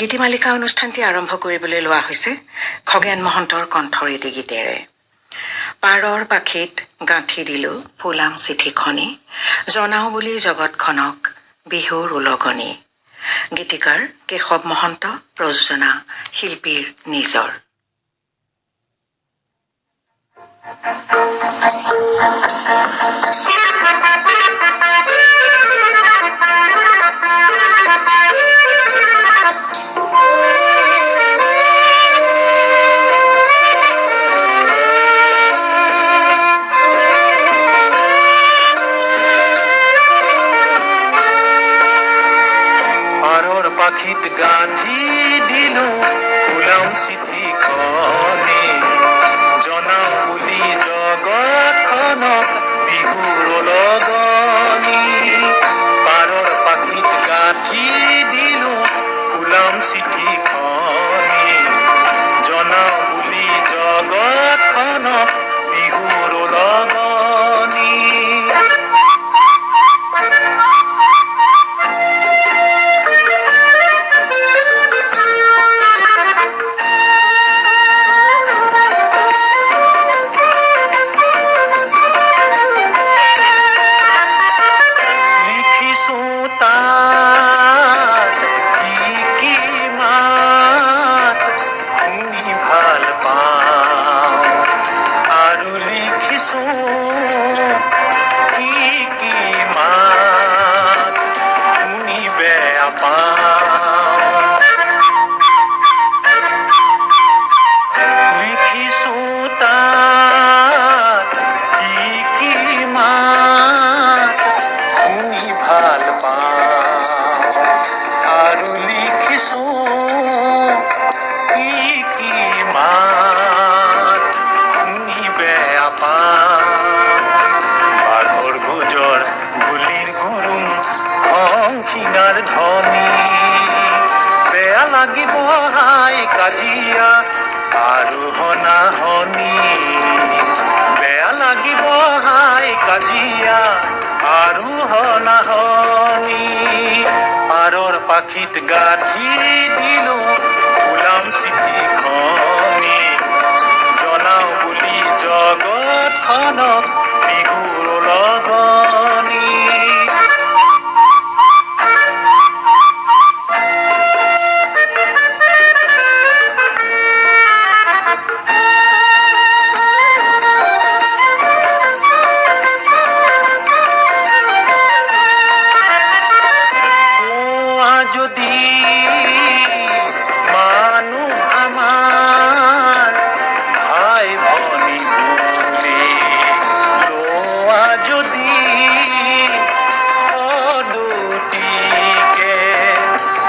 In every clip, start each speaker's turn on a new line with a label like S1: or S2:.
S1: গীতিমালিকা অনুষ্ঠানটি আৰম্ভ কৰিবলৈ লোৱা হৈছে খগেন মহন্তৰ কণ্ঠৰ এটি গীতেৰে। পাৰৰ পাখিত গাঁঠি দিলো ফুলাম চিঠিখনি, জনাও বুলি জগতখনক বিহুৰ উলগনি। গীতিকাৰ কেশৱ মহন্ত, প্ৰযোজনা শিল্পীৰ নিজৰ।
S2: পাখিত গাঁঠি দিলো ফুলাম চিঠিখনি, জনাও বুলি জগতখনক বিহুৰ উলগনি। পাৰৰ পাখিত গাঁঠি দিলো ফুলাম চিঠিখনি, জনাও বুলি জগতখনক বিহুৰ উলগনি। লাগিব হাই কাজিয়া আৰু হনাহনি, বেয়া লাগিব হাই কাজিয়া আৰু হনাহনি। পাৰৰ পাখিত গাঁঠি দিলো ফুলাম চিঠিখনি, জনাও বুলি জগতখনক বিহুৰ উলগনি। যদি মানুহ আমাৰ ভাই ভনী বুলি লোৱা, যদি সদুতিকে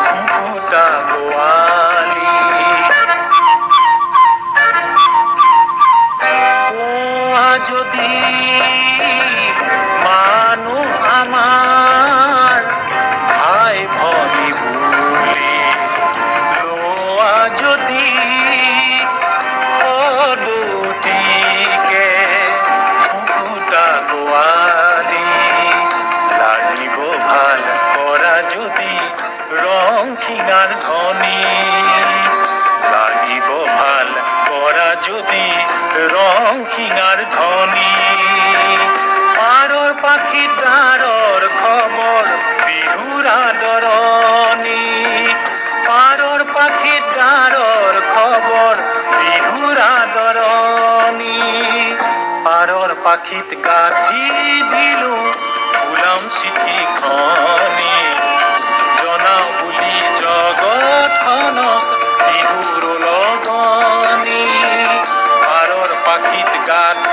S2: কুকুটা গোৱালি, যদি মানুহ আমাৰ ভাই ভনী বুলি লোৱা, যদি সদুতিকে কুকুটা গোৱালি, লাগিব ভাল কৰা যদি ৰং শিঙাৰ ধনী, লাগিব ভাল কৰা যদি ৰং শিঙাৰ ধনী। পাৰৰ পাখিত ডাঁৰৰ খবৰ বিহুৰ আদৰণি, পাৰৰ পাখিত ডাঁৰৰ খবৰ বিহুৰ আদৰণি। পাৰৰ পাখিত গাঁঠি দিলো ফুলাম চিঠিখনি, জনাও বুলি জগতখনক বিহুৰ উলগনি। পাৰৰ পাখিত গাঁঠি